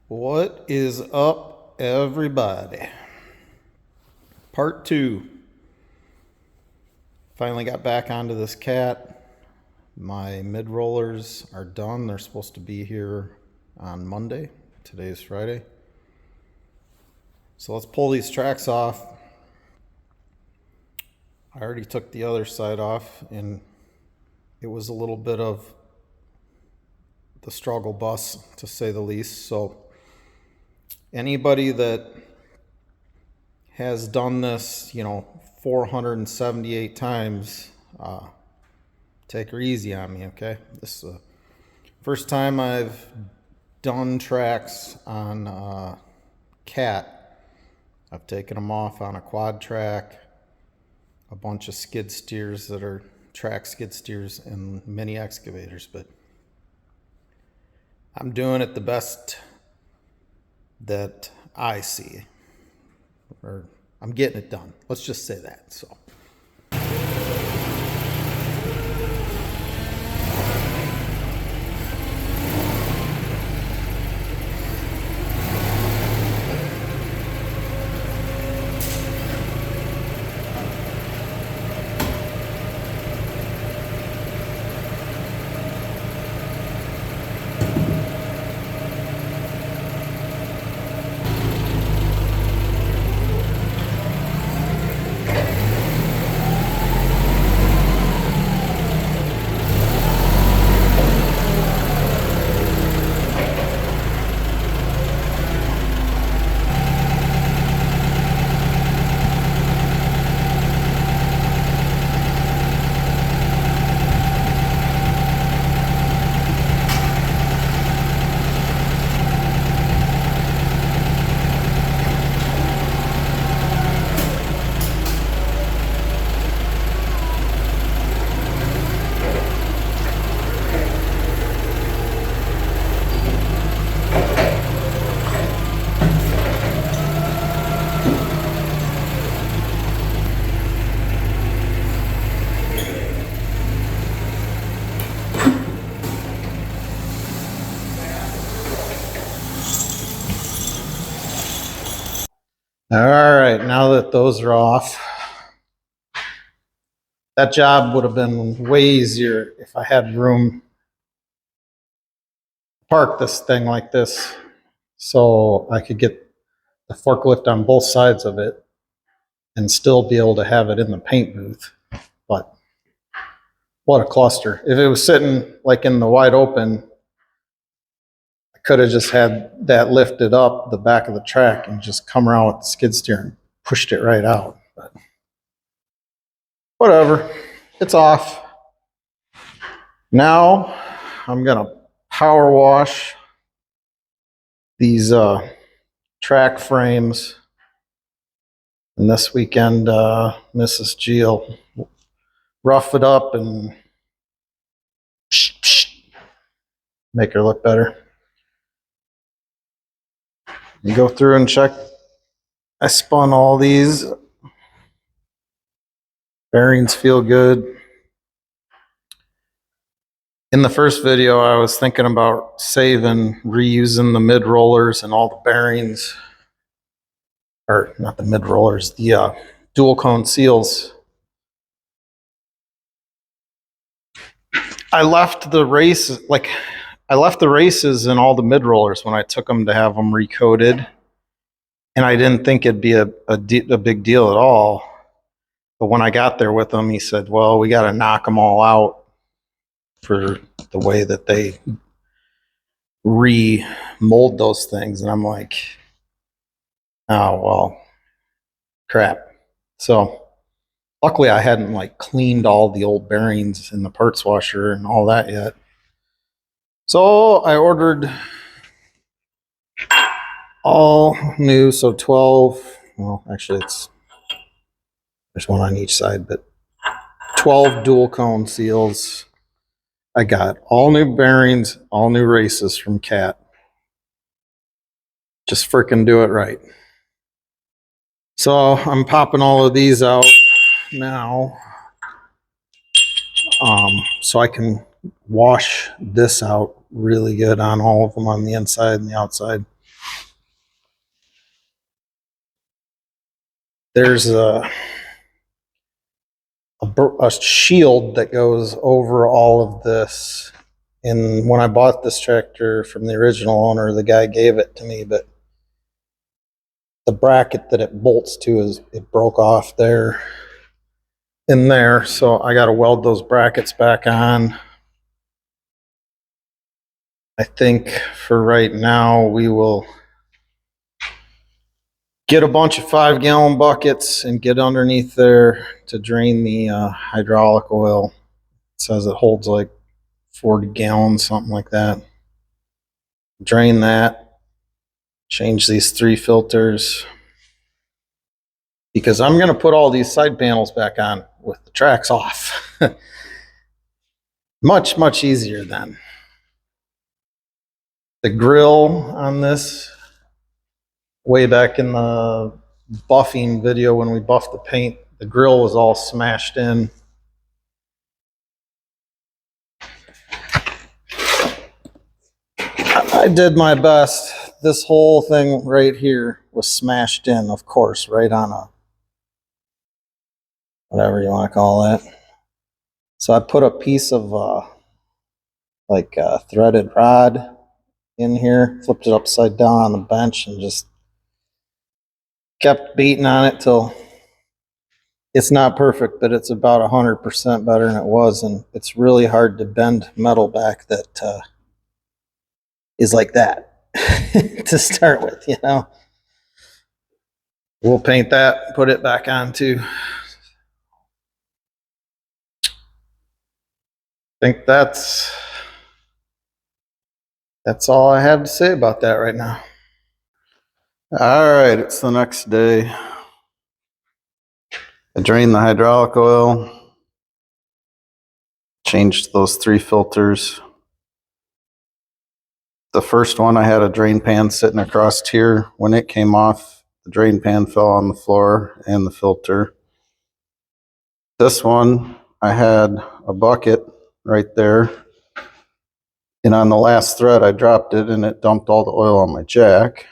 What is up, everybody? Part two. Finally got back onto this cat. My mid rollers are done. They're supposed to be here on Monday. Today's Friday. So let's pull these tracks off. I already took the other side off, and it was a little bit of the struggle bus, to say the least. So anybody that has done this, 478 times, take her easy on me, okay? This is the first time I've done tracks on cat. I've taken them off on a quad track, a bunch of skid steers that are track skid steers, and mini excavators, but I'm doing it the best that I see, or I'm getting it done. Let's just say that. So all right, now that those are off, that job would have been way easier if I had room to park this thing like this, so I could get the forklift on both sides of it and still be able to have it in the paint booth. But what a cluster. If it was sitting like in the wide open, I could have just had that lifted up the back of the track and just come around with the skid steer and pushed it right out. But whatever, it's off. Now I'm gonna power wash these track frames, and this weekend Mrs. G will rough it up and make her look better. You go through and check. I spun all these. Bearings feel good. In the first video, I was thinking about saving, reusing the mid rollers and all the bearings, or not the mid rollers, the dual cone seals. I left the races in all the mid rollers when I took them to have them recoated, and I didn't think it'd be a big deal at all. But when I got there with them, he said, "Well, we got to knock them all out for the way that they remold those things." And I'm like, "Oh well, crap." So luckily, I hadn't cleaned all the old bearings in the parts washer and all that yet. So I ordered all new, so 12, well, actually there's one on each side, but 12 dual cone seals. I got all new bearings, all new races from Cat. Just frickin' do it right. So I'm popping all of these out now, so I can wash this out really good on all of them on the inside and the outside. there's a shield that goes over all of this. And when I bought this tractor from the original owner, the guy gave it to me, but the bracket that it bolts to it broke off there in there. So I got to weld those brackets back on. I think for right now, we will get a bunch of 5-gallon buckets and get underneath there to drain the hydraulic oil. It says it holds like 40 gallons, something like that. Drain that, change these 3 filters, because I'm going to put all these side panels back on with the tracks off. Much easier then. The grill on this, way back in the buffing video when we buffed the paint, the grill was all smashed in. I did my best. This whole thing right here was smashed in, of course, right on a, whatever you want to call that. So I put a piece of like a threaded rod in here, flipped it upside down on the bench, and just kept beating on it till it's not perfect, but it's about 100% better than it was. And it's really hard to bend metal back that is like that to start with, you know. We'll paint that, put it back on too. I think that's all I have to say about that right now. All right, it's the next day. I drained the hydraulic oil, changed those 3 filters. The first one, I had a drain pan sitting across here. When it came off, the drain pan fell on the floor and the filter. This one, I had a bucket right there. And on the last thread, I dropped it and it dumped all the oil on my jack.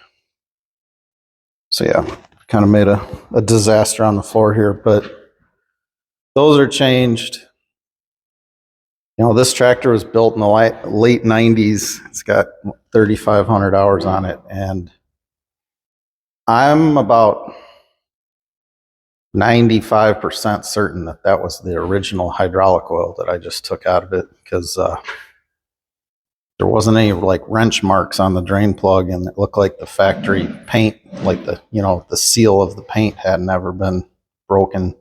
So yeah, kind of made a disaster on the floor here, but those are changed. You know, this tractor was built in the late 90s. It's got 3,500 hours on it. And I'm about 95% certain that that was the original hydraulic oil that I just took out of it, because there wasn't any like wrench marks on the drain plug, and it looked like the factory paint, like the, you know, the seal of the paint had never been broken.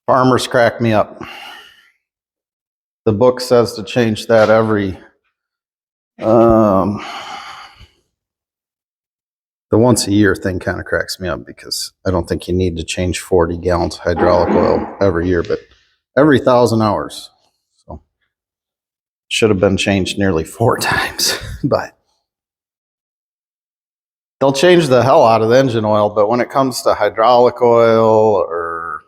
Farmers crack me up. The book says to change that every the once a year thing kind of cracks me up, because I don't think you need to change 40 gallons of hydraulic oil every year, but every 1,000 hours. So should have been changed nearly 4 times, but they'll change the hell out of the engine oil. But when it comes to hydraulic oil or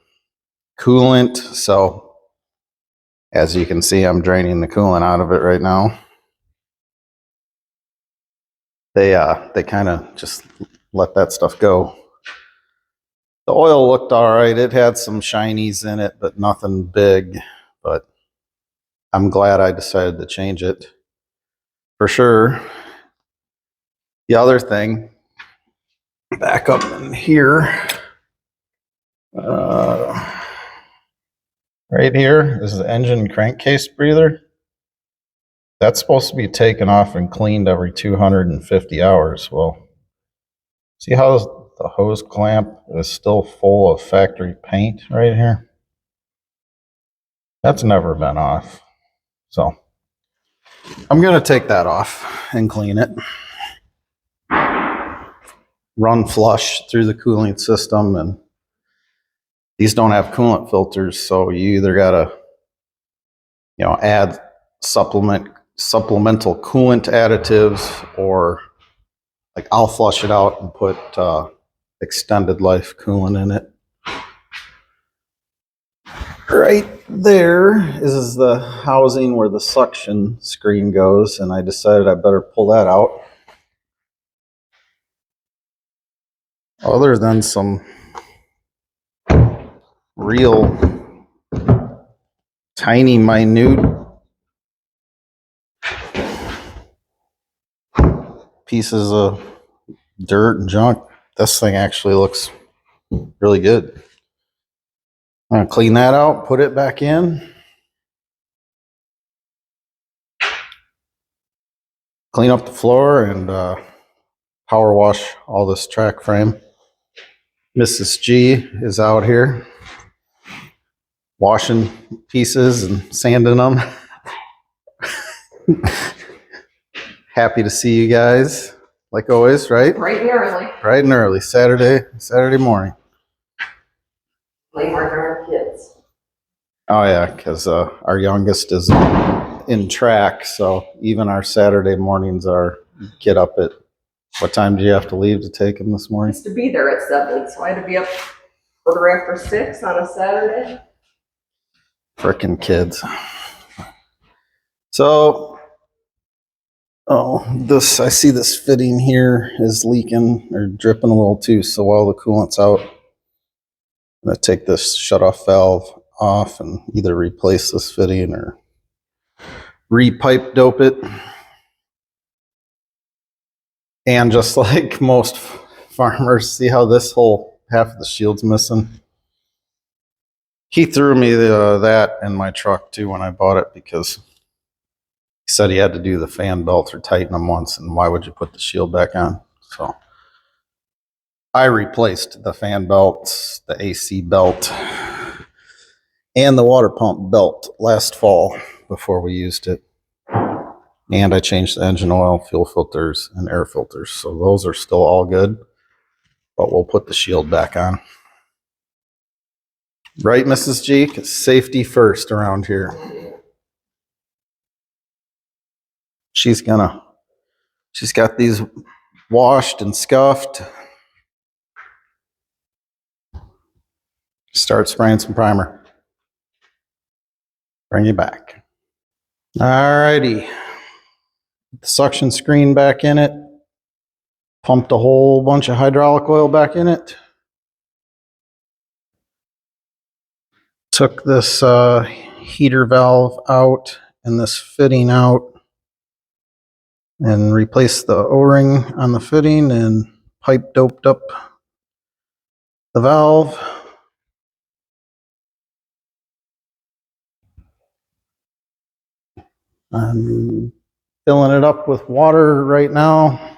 coolant, so as you can see, I'm draining the coolant out of it right now. They kind of just let that stuff go. The oil looked all right. It had some shinies in it, but nothing big. But I'm glad I decided to change it for sure. The other thing, back up in here, right here is the engine crankcase breather. That's supposed to be taken off and cleaned every 250 hours. Well, see how the hose clamp is still full of factory paint right here? That's never been off. So I'm going to take that off and clean it. Run flush through the cooling system, and these don't have coolant filters, so you either got to, you know, add supplemental coolant additives, or like I'll flush it out and put extended life coolant in it. Right there is the housing where the suction screen goes, and I decided I better pull that out. other than some real tiny, minute pieces of dirt and junk, this thing actually looks really good. I'm gonna clean that out, put it back in, clean up the floor, and power wash all this track frame. Mrs. G is out here washing pieces and sanding them. Happy to see you guys, like always, right? Bright and early. Bright and early, Saturday morning. Playing with our kids. Oh yeah, because our youngest is in track, so even our Saturday mornings are get up at, what time do you have to leave to take him this I morning? used to be there at 7, so I had to be up after 6 on a Saturday. Frickin' kids. So, I see this fitting here is leaking or dripping a little too, so while the coolant's out, I'm gonna take this shutoff valve off and either replace this fitting or re-pipe dope it. And just like most farmers, see how this whole half of the shield's missing? He threw me that in my truck too when I bought it, because he said he had to do the fan belt or tighten them once, and why would you put the shield back on? So I replaced the fan belts, the AC belt, and the water pump belt last fall before we used it. And I changed the engine oil, fuel filters, and air filters. So those are still all good, but we'll put the shield back on. Right, Mrs. G? 'Cause safety first around here. She's got these washed and scuffed. Start spraying some primer. Bring you back. Alrighty. The suction screen back in it. Pumped a whole bunch of hydraulic oil back in it. Took this heater valve out and this fitting out, and replaced the O-ring on the fitting and pipe doped up the valve. I'm filling it up with water right now.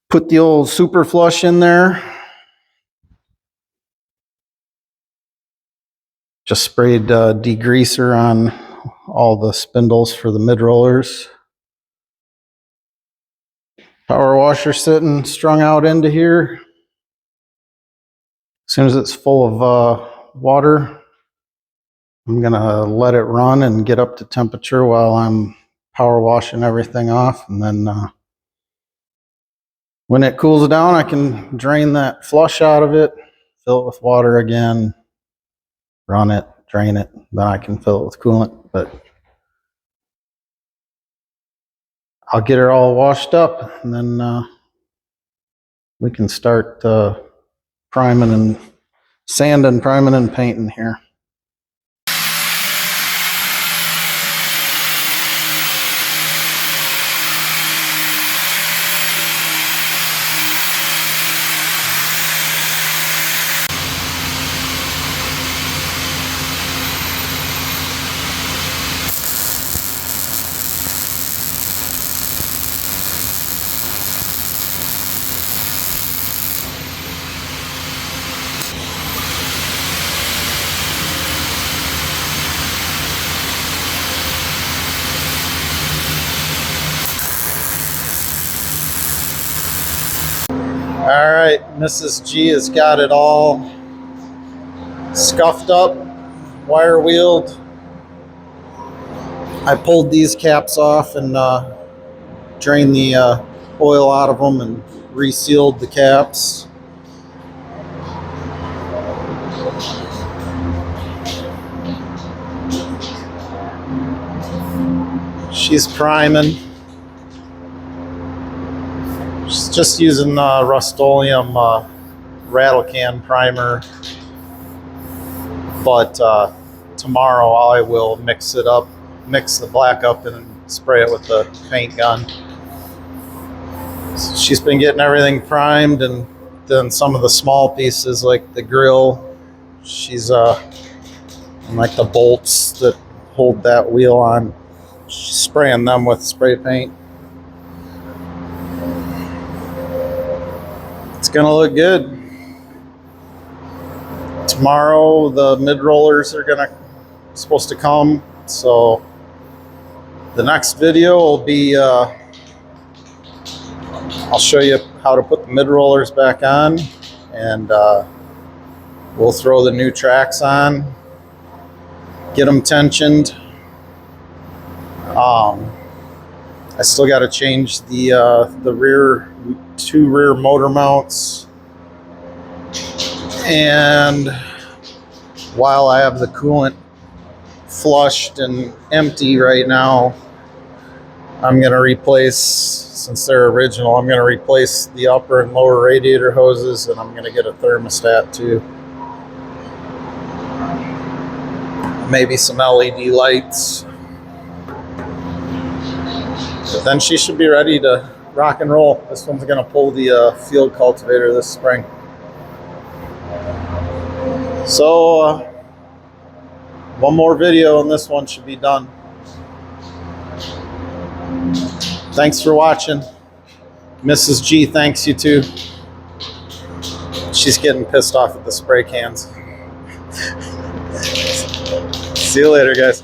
Put the old super flush in there. Just sprayed degreaser on all the spindles for the mid rollers. Power washer sitting strung out into here. As soon as it's full of water, I'm gonna let it run and get up to temperature while I'm power washing everything off, and then when it cools down, I can drain that flush out of it, fill it with water again, run it, drain it, then I can fill it with coolant. But I'll get it all washed up, and then we can start priming and sanding, priming and painting here. All right, Mrs. G has got it all scuffed up, wire wheeled. I pulled these caps off and drained the oil out of them and resealed the caps. She's priming. She's Just using Rust-Oleum rattle can primer, but tomorrow I will mix the black up and spray it with the paint gun. So she's been getting everything primed, and then some of the small pieces like the grill, she's and like the bolts that hold that wheel on, she's spraying them with spray paint. It's gonna look good. Tomorrow the mid rollers are supposed to come, so the next video will be I'll show you how to put the mid rollers back on, and we'll throw the new tracks on, get them tensioned. I still got to change the two rear motor mounts, and while I have the coolant flushed and empty right now, I'm going to replace, since they're original, I'm going to replace the upper and lower radiator hoses, and I'm going to get a thermostat too. Maybe some LED lights. But then she should be ready to rock and roll. This one's going to pull the field cultivator this spring. So one more video and this one should be done. Thanks for watching. Mrs. G thanks you too. She's getting pissed off at the spray cans. See you later, guys.